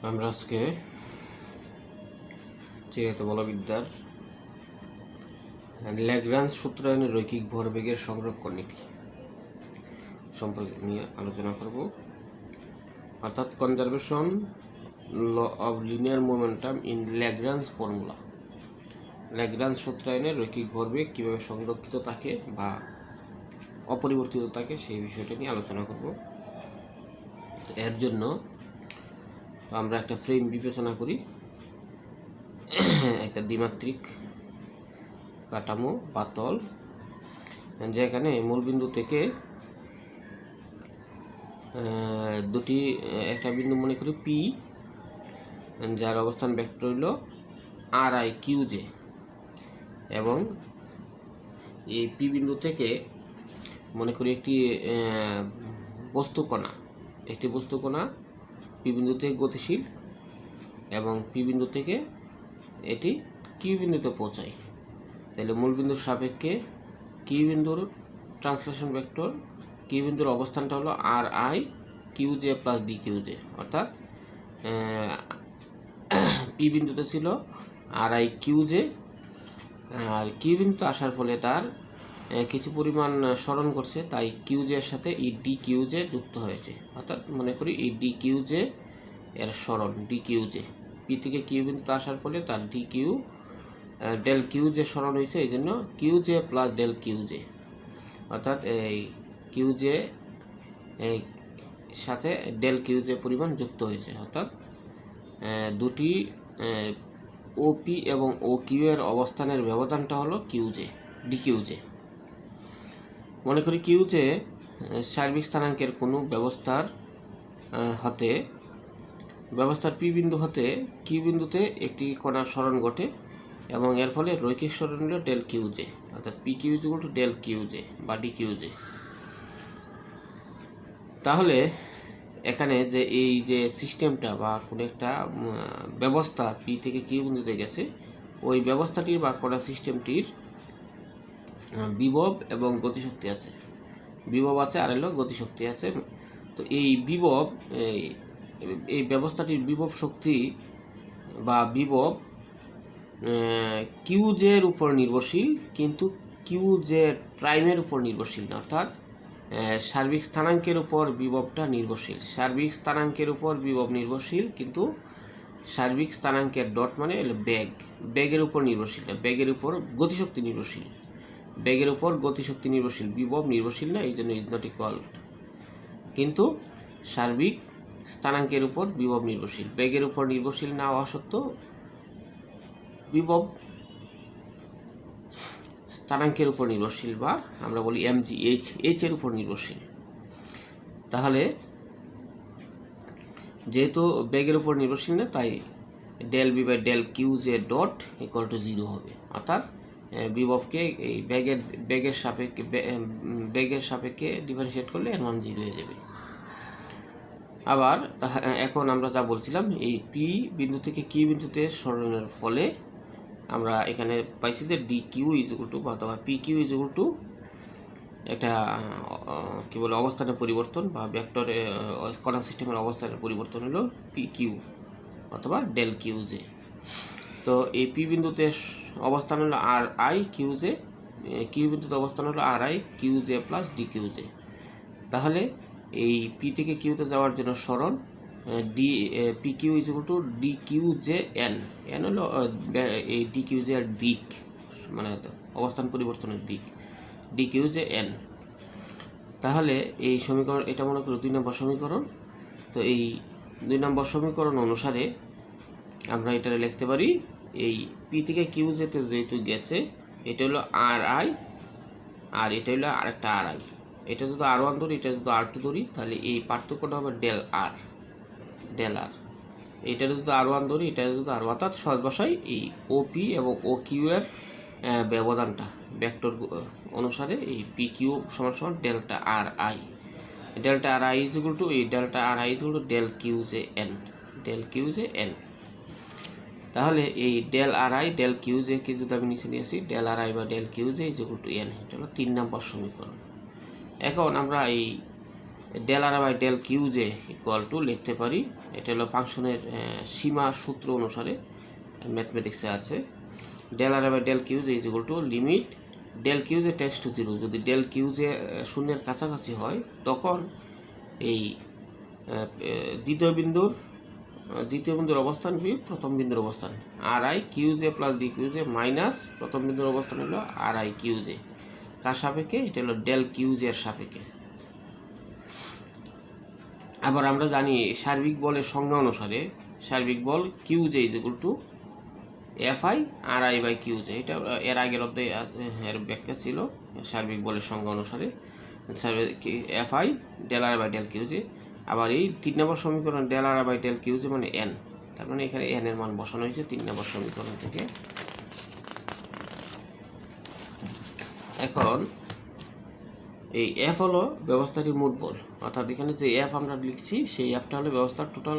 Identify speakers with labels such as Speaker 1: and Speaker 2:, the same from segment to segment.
Speaker 1: আমরা আজকে চিরায়ত বলবিদ্যার ল্যাগ্রাঞ্জ সূত্রায়নের রৈখিক ভরবেগের সংরক্ষণ নীতি সম্পর্কে নিয়ে আলোচনা করব। অর্থাৎ conservation law of linear momentum in Lagrange formula. Lagrange সূত্রায়নের রৈখিক ভরবেগ কীভাবে সংরক্ষিত থাকে বা অপরিবর্তিত থাকে সেই বিষয়টা নিয়ে আলোচনা করব। এর জন্য আমরা একটা ফ্রেম বিবেচনা করি, একটা দ্বিমাত্রিক কাঠামো বা তল, যেখানে মূলবিন্দু থেকে দুটি একটা বিন্দু মনে করি পি, যার অবস্থান ভেক্টর হইল আর আই কিউ জে, এবং এই পি বিন্দু থেকে মনে করি একটি বস্তুকণা পি বিন্দু থেকে গতিশীল এবং পি বিন্দু থেকে এটি কিউ বিন্দুতে পৌঁছায়। তাহলে মূল বিন্দুর সাপেক্ষে কিউ বিন্দুর ট্রান্সলেশন ভেক্টর, কিউ বিন্দুর অবস্থানটা হলো R I Q J plus D Q J, অর্থাৎ পি বিন্দুতে ছিল আর আই কিউ জে, আর কিউ বিন্দুতে আসার ফলে তার কিছু পরিমাণ স্মরণ করছে, তাই কিউ জে এর সাথে ই ডি কিউ জে যুক্ত হয়েছে। অর্থাৎ মনে করি ই ডি কিউ জে এর স্মরণ ডি কিউ জে, পি থেকে কিউ বিন্দুতে আসার ফলে তার d q del Q j স্মরণ হয়েছে, এই জন্য q J plus del Q J, অর্থাৎ এই কিউ জে সাথে ডেল কিউ জে পরিমাণ যুক্ত হয়েছে। অর্থাৎ দুটি ওপি এবং ও কিউ এর অবস্থানের ব্যবধানটা হলো q J d Q j. মনে করি কিউ জে সার্বিক স্থানাঙ্কের কোনো ব্যবস্থার পি বিন্দু হতে কিউ বিন্দুতে একটি কণার স্মরণ ঘটে এবং এর ফলে রৈখিক স্মরণ হল ডেল কিউ জে, অর্থাৎ p q equal to del Q j বা ডি কিউ জে। তাহলে এখানে যে এই যে সিস্টেমটা বা কোনো একটা ব্যবস্থা পি থেকে কিউ বিন্দুতে গেছে, ওই ব্যবস্থাটির বা কণা সিস্টেমটির বিভব এবং গতিশক্তি আছে, বিভব আছে আর হলো গতিশক্তি আছে। তো এই বিভব এই ব্যবস্থাটির বিভব শক্তি বা বিভব কিউ জের উপর নির্ভরশীল, কিন্তু কিউ জে প্রাইমের উপর নির্ভরশীল না। অর্থাৎ সার্বিক স্থানাঙ্কের উপর বিভবটা নির্ভরশীল, সার্বিক স্থানাঙ্কের উপর বিভব নির্ভরশীল, কিন্তু সার্বিক স্থানাঙ্কের ডট মানে বেগের উপর নির্ভরশীল না, বেগের উপর গতিশক্তি নির্ভরশীল, বেগের উপর গতিশক্তি নির্ভরশীল, বিভব নির্ভরশীল না, এই জন্য ইজ নট ইকুয়াল। কিন্তু সার্বিক স্থানাঙ্কের উপর বিভব নির্ভরশীল, বেগের উপর নির্ভরশীল না হওয়া সত্ত্বেও বিভব স্থানাঙ্কের উপর নির্ভরশীল, বা আমরা বলি এমজি এইচ এর উপর নির্ভরশীল। তাহলে যেহেতু বেগের উপর নির্ভরশীল না, তাই del B by del Q J dot equal to 0 হবে। অর্থাৎ বিভবকে এই বেগের সাপেক্ষে ডিফারেন্সিয়েট করলে এর মান 0 হয়ে যাবে। আবার এখন আমরা যা বলছিলাম, এই পি বিন্দু থেকে কিউ বিন্দুতে সরণের ফলে আমরা এখানে পাইছি যে D Q is equal to অথবা P Q is equal to একটা কী বলে অবস্থানের পরিবর্তন বা ভেক্টরে কণা সিস্টেমের অবস্থানের পরিবর্তন হলো পি কিউ অথবা ডেল কিউ জে। তো এই পি বিন্দুতে অবস্থান হলো R I Q J, Q বিন্দুতে অবস্থান হলো R I Q J plus D Q J. তাহলে এই পি থেকে কিউতে যাওয়ার জন্য স্মরণ P Q is equal to D Q J N, N হলো এই ডি কিউ জে এর দিক, মানে অবস্থান পরিবর্তনের দিক, ডি কিউ জে এন। তাহলে এই সমীকরণ, এটা মনে করি 2 নম্বর সমীকরণ। তো এই 2 নম্বর সমীকরণ অনুসারে আমরা এটা লিখতে পারি, এই পি থেকে কিউ যেতে যেহেতু গেছে, এটা হলো আর আই আর এটা হলো আরেকটা আর আই, এটা যদি R1 ধরি, এটা যদি R2 ধরি, তাহলে এই পার্থক্যটা হবে ডেল আর, এটা যদি R1 ধরি, এটা যদি R1, অর্থাৎ সহজ ভাষায় এই ওপি এবং ও কিউ এর ব্যবধানটা ভেক্টর অনুসারে এই পি কিউ সমান সমান delta R I is equal to এই delta R I is equal to del Q J N. তাহলে এই del R I del Q J কে যদি আমি নিচে নিয়েছি, ডেল আর আই বা del Q J is equal to N, এটা হলো 3 নম্বর সমীকরণ। এখন আমরা এই del R by del Q J equal to লিখতে পারি, এটা হলো ফাংশনের সীমা সূত্র অনুসারে ম্যাথমেটিক্সে আছে, del R by del Q J is equal to limit del Q j tends to zero. যদি ডেল কিউ জে শূন্যের কাছাকাছি হয় তখন এই দ্বিতীয় বিন্দুর অবস্থান বিয়োগ প্রথম বিন্দুর অবস্থান, R I Q J plus D Q J minus প্রথম বিন্দুর অবস্থান হলো আর আই কিউ জে, কার সাপেক্ষে? এটা হলো ডেল কিউ জে এর সাপেক্ষে। আবার আমরা জানি সার্বিক বলের সংজ্ঞা অনুসারে সার্বিক বল Q J is equal to F I R I by Q J. এটা এর আগের অধ্যায়ে এর ব্যাখ্যা ছিল সার্বিক বলের সংজ্ঞা অনুসারে f i del R by del Q j. আবার এই 3 নম্বর সমীকরণ del R by del Q J মানে এন, তার মানে এখানে এন এর মান বসানো হয়েছে 3 নম্বর সমীকরণ থেকে। এখন এই এফ হলো ব্যবস্থাটির মোট বল, অর্থাৎ এখানে যে এফ আমরা লিখছি সেই এফটা হলো ব্যবস্থার টোটাল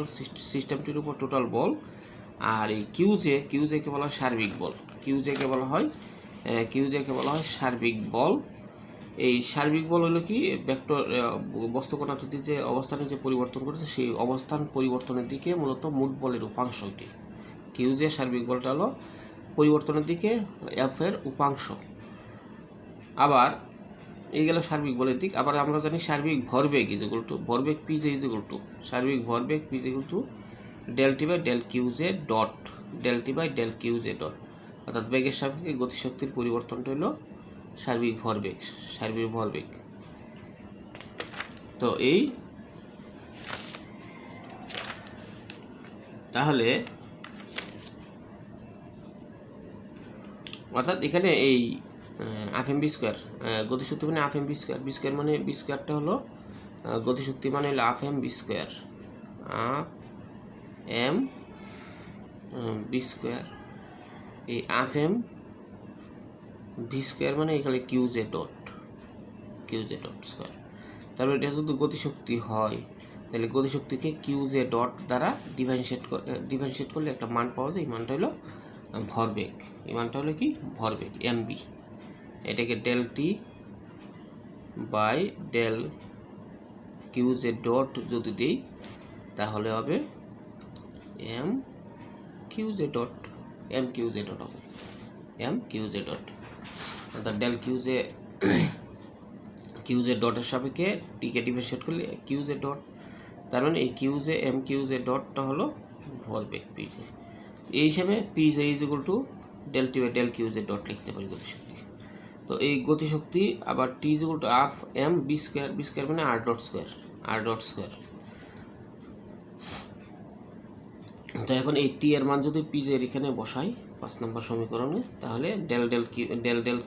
Speaker 1: সিস্টেমটির উপর টোটাল বল। আর এই কিউ জেকে বলা হয় সার্বিক বল, কিউ জেকে বলা হয় সার্বিক বল। এই সার্বিক বল হলো কি ভেক্টর বস্তু কণাটি যে অবস্থানে যে পরিবর্তন করেছে সেই অবস্থান পরিবর্তনের দিকে মূলত মোট বলের উপাংশটি। কিউ জে সার্বিক বলটা হলো পরিবর্তনের দিকে এফ এর উপাংশ। আবার এই গেল সার্বিক বলের দিক। আবার আমরা জানি সার্বিক ভরবেগ ইজ ইকুয়াল টু ভরবেগ P J is equal to সার্বিক ভরবেগ p is equal to del T by del Q J dot del T by del Q J dot, অর্থাৎ বেগের সাপেক্ষে গতিশক্তির পরিবর্তনটা হলো সার্বিক ভরবেগ। তো এই তাহলে অর্থাৎ এখানে এই হাফ এম বি স্কোয়ার গতিশক্তি মানে হাফ এম বি স্কোয়ার মানে বি স্কোয়ারটা হলো গতিশক্তি মানে হলো half M B square, half M B square. এই হাফ এম ভি স্কোয়ার মানে এখানে কিউ জে ডট স্কোয়ার। তারপরে এটা যদি গতিশক্তি হয় তাহলে গতিশক্তিকে কিউ জে ডট দ্বারা ডিফারেন্সিয়েট করলে একটা মান পাওয়া যায়, এই মানটা হলো ভরবেগ। এই মানটা হলো কি? ভরবেগ এম বি। এটাকে del T by del Q J dot যদি দিই তাহলে হবে এম কিউ জে ডট হবে এম কিউ জে ডট, অর্থাৎ ডেল কিউ জে ডটের সাপেক্ষে টিকে ডিফারেন্সিয়েট করলে কিউ জে ডট, তার মানে এই Q J M Q J ডটটা হলো ভরবেগ পি জে। এই হিসাবে P J is equal to del T by del Q J dot লিখতে পারি গতিশক্তি। তো এই গতিশক্তি আবার T is equal to half M B square মানে আর ডট স্কোয়ার। তো এখন এই টি এর মান যদি পি জে এখানে বসাই 5 নম্বর সমীকরণে তাহলে del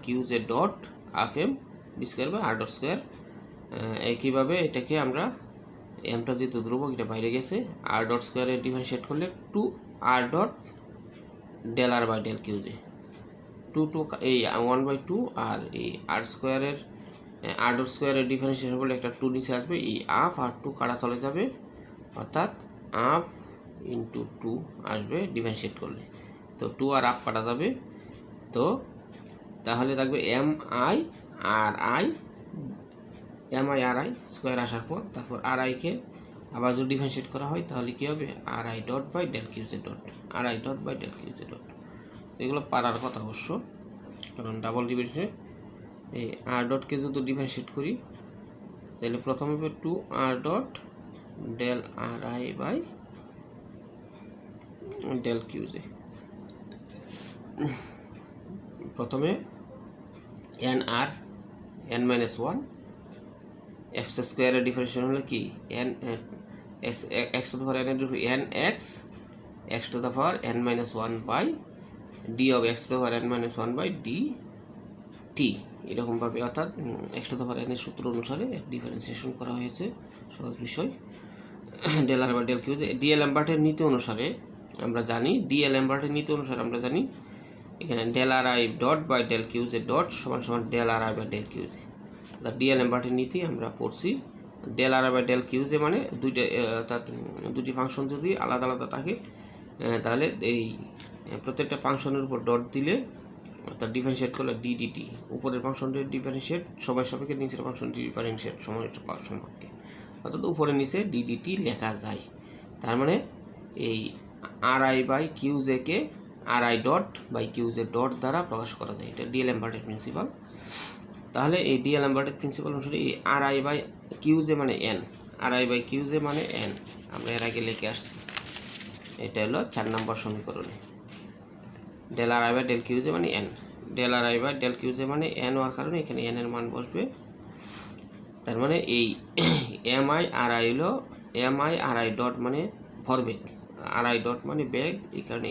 Speaker 1: Q J dot half M B square বা আর ডট স্কোয়ার। একইভাবে এটাকে আমরা এমটা যেহেতু ধ্রুবক এটা বাইরে গেছে আর ডট স্কোয়ারে ডিফারেন্সিয়েট করলে 2 r dot del R by del Q j 2 এই 1/2 আর এই আর স্কোয়ারের আর ডট স্কোয়ারের ডিফারেন্সিয়েট করলে একটা 2 নিচে আসবে, এই হাফ আর 2 কাটা চলে যাবে, অর্থাৎ হাফ ইন্টু 2 আসবে ডিফারেন্সিয়েট করলে। তো 2 আর হাফ কাটা যাবে, তো তাহলে থাকবে m i R i square আসার পর তারপর আর আইকে আবার যদি ডিফারেন্সিয়েট করা হয় তাহলে কী হবে? R I dot by del Q J dot এগুলো পারার কথা অবশ্য, কারণ ডাবল ডিফারেন্সিয়েট এই আর ডটকে যদি ডিফারেন্সিয়েট করি তাহলে প্রথমে হবে 2 r dot del R I by del Q j. প্রথমে n r n minus 1 x স্কোয়ারের ডিফারেন্সিয়েশন হলো কি n x to the power n x to the power n minus 1 by d of x to the power n minus 1 by d t, এরকমভাবে অর্থাৎ x to the পাওয়ার এনের সূত্র অনুসারে differentiation করা হয়েছে। সহজ বিষয়। Del R by del Q J D L ল্যাম্বার্টের নীতি অনুসারে আমরা জানি এখানে del R I dot by del Q J dot সমান সমান del R I by del Q J. D L ল্যাম্বার্টের নীতি আমরা পড়ছি, del R I by del Q J মানে দুটি ফাংশন যদি আলাদা আলাদা থাকে তাহলে এই প্রত্যেকটা ফাংশনের উপর ডট দিলে অর্থাৎ ডিফারেন্সিয়েট করলে ডি ডিটি, উপরের ফাংশনটির ডিফারেন্সিয়েট সময়ের সাপেক্ষে নিচের ফাংশনটির ডিফারেন্সিয়েট সময়ের সাপেক্ষে, অর্থাৎ উপরে নিচে ডিডিটি লেখা যায়। তার মানে এই আরআই বাই কিউজে কে RI dot by QJ dot দ্বারা প্রকাশ করা যায়, এটা ডিএলএমবার্টের প্রিন্সিপাল। তাহলে এই ডিএলএমবার্টের প্রিন্সিপাল অনুসারে এই আরআই বাই কিউজে মানে এন, আরআই বাই কিউজে মানে এন, আমরা এর আগে লিখে আসছি। এটা হলো 4 নম্বর সমীকরণে del RI by del QJ মানে N, del RI by del QJ মানে এন হওয়ার কারণে এখানে এন এর মান বসবে। তার মানে এই এমআই আরআই হলো এমআই আরআই ডট মানে ভরবেগ, আরআই ডট মানে বেগ, এই কারণে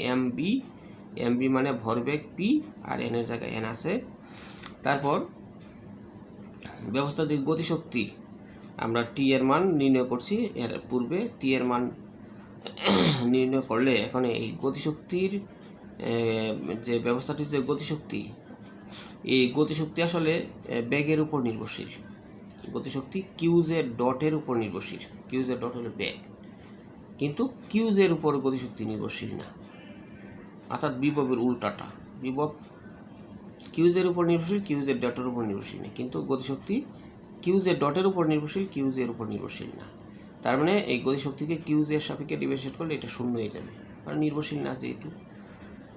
Speaker 1: এমবি মানে ভরবেগ পি, আর এন এর জায়গায় এন আছে। তারপর ব্যবস্থাটির গতিশক্তি আমরা টি এর মান নির্ণয় করছি, এর পূর্বে টি এর মান নির্ণয় করলে এখন এই গতিশক্তির যে ব্যবস্থাটির যে গতিশক্তি, এই গতিশক্তি আসলে বেগের উপর নির্ভরশীল, গতিশক্তি কিউজের ডটের উপর নির্ভরশীল, কিউজের ডট হলো বেগ, কিন্তু কিউজের উপর গতিশক্তি নির্ভরশীল না, অর্থাৎ বিভবের উল্টাটা, বিভব কিউজের উপর নির্ভরশীল, কিউজের ডটের উপর নির্ভরশীল না, কিন্তু গতিশক্তি কিউজের ডটের উপর নির্ভরশীল, কিউজের উপর নির্ভরশীল না। তার মানে এই গতিশক্তিকে কিউজের সাপেক্ষে ডিফারেন্সিয়েট করলে এটা শূন্য হয়ে যাবে, কারণ নির্ভরশীল না যেহেতু।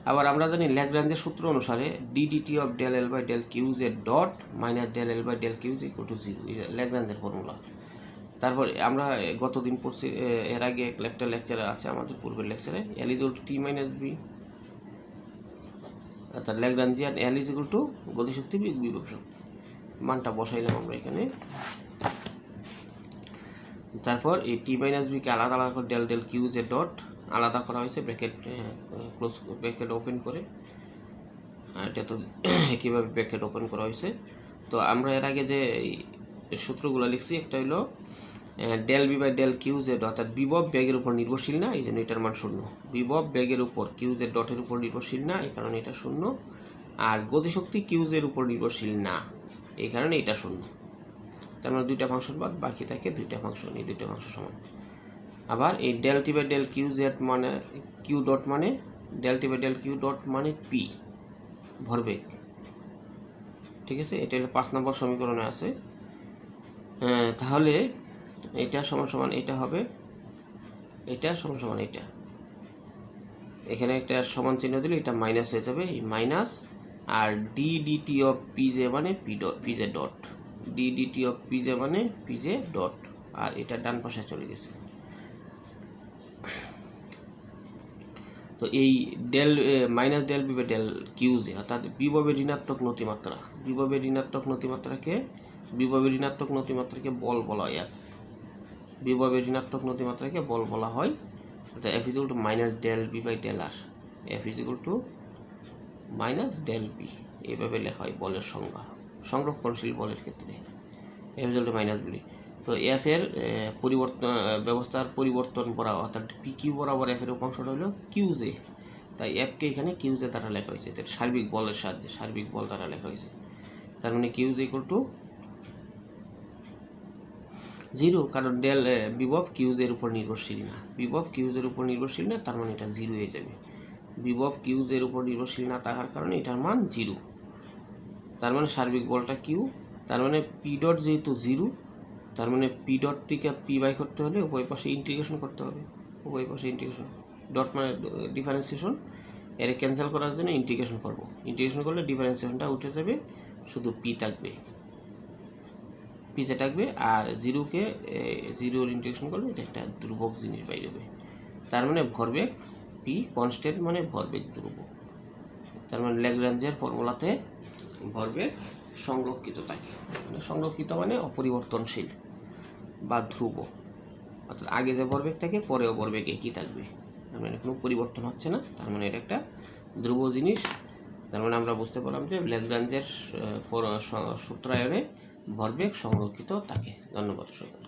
Speaker 1: আবার আমরা জানি ল্যাগ্রাঞ্জের সূত্র অনুসারে DDT of del L by del কিউজের dot minus del L by del QJ equal to 0, ল্যাগ্রাঞ্জের ফর্মুলা। তারপর আমরা গতদিন পড়ছি, এর আগে একটা লেকচারে আছে আমাদের পূর্বের লেকচারে, L equal to T minus V, অর্থাৎ ল্যাগ্রাঞ্জিয়ান এল ইকুয়াল টু গতিশক্তি বিভব শক্তি, মানটা বসাইলাম আমরা এখানে। তারপর এই টি মাইনাস বিকে আলাদা আলাদা করে ডেল ডেল কিউজের ডট আলাদা করা হয়েছে, ব্র্যাকেট ক্লোজ ব্র্যাকেট ওপেন করে, আর এটা তো কীভাবে ব্র্যাকেট ওপেন করা হয়েছে। তো আমরা এর আগে যে সূত্রগুলো লিখছি, একটা হলো ডেল বি বাই ডেল কিউজেড, অর্থাৎ বিভব বেগের উপর নির্ভরশীল না, এই জন্য এটার মান শূন্য। বিভব বেগের উপর কিউজেড ডটের উপর নির্ভরশীল না, এই কারণে এটা শূন্য। আর গতিশক্তি কিউজের উপর নির্ভরশীল না, এই কারণে এটা শূন্য। তার মানে দুইটা ফাংশন বাদ বাকি থাকে দুইটা ফাংশন, এই দুইটা ফাংশন সমান। আবার এই del T by del q z মানে কিউ ডট মানে del T by del q dot মানে পি, ভরবেগ, ঠিক আছে। এটা হলো 5 নম্বর সমীকরণে আছে। তাহলে এটা সমান সমান এটা হবে, এটা সমান সমান এটা, এখানে একটা সমান চিহ্ন দিলে এটা মাইনাস হয়ে যাবে, এই মাইনাস, আর ডি ডিটি অফ পিজে মানে PJ dot, D DT of PJ মানে পিজে ডট, আর এটা ডান পাশে চলে গেছে। তো এই del minus del B by del QJ, অর্থাৎ বিভবের ঋণাত্মক নতিমাত্রা, বিভবের ঋণাত্মক নতিমাত্রাকে বল বলা হয় এফ, বিভবের ঋণাত্মক নতিমাত্রাকে বল বলা হয়। অর্থাৎ f equal to minus del B by del r, f equal to minus del b, এইভাবে লেখা হয় বলের সংজ্ঞা, সংরক্ষণশীল বলের ক্ষেত্রে f equal to minus b. তো এফ এর পরিবর্তন ব্যবস্থার পরিবর্তন বরাবর, অর্থাৎ পি কিউ বরাবর এফ এর উপাংশটা হলো কিউজে, তাই এফকে এখানে কিউজে দ্বারা লেখা হয়েছে, এটা সার্বিক বলের সাহায্যে, সার্বিক বল দ্বারা লেখা হয়েছে। তার মানে কিউজ ইকুয়াল টু 0, কারণ ডেল বিভব কিউজের উপর নির্ভরশীল না, বিভব কিউজের উপর নির্ভরশীল না, তার মানে এটা 0 হয়ে যাবে। বিভব কিউজের উপর নির্ভরশীল না থাকার কারণে এটার মান 0, তার মানে সার্বিক বলটা কিউ, তার মানে পি ডট যেহেতু 0, তার মানে পি ডট থেকে পি বাই করতে হলে উভয় পাশে ইন্টিগ্রেশন করতে হবে, উভয় পাশে ইন্টিগ্রেশন, ডট মানে ডিফারেন্সিয়েশন, এর ক্যান্সেল করার জন্য ইন্টিগ্রেশন করব, ইন্টিগ্রেশন করলে ডিফারেন্সিয়েশনটা উঠে যাবে, শুধু পি থাকবে, পিতে থাকবে, আর 0কে 0 ইন্টিগ্রেশন করলে এটা একটা ধ্রুবক জিনিস বাইরে হবে। তার মানে ভরবেগ পি কনস্ট্যান্ট মানে ভরবেগ ধ্রুবক, তার মানে ল্যাগ্রাঞ্জের ফর্মুলাতে ভরবেগ সংরক্ষিত থাকে, মানে সংরক্ষিত মানে অপরিবর্তনশীল বা ধ্রুব, অর্থাৎ আগে যে ভরবেগ থাকে পরেও ভরবেগ একই থাকবে, তার মানে কোনো পরিবর্তন হচ্ছে না, তার মানে এটা একটা ধ্রুব জিনিস। তার মানে আমরা বুঝতে পারলাম যে ল্যাগ্রাঞ্জের সূত্রায়নে ভরবেগ সংরক্ষিত থাকে। ধন্যবাদ সবাই।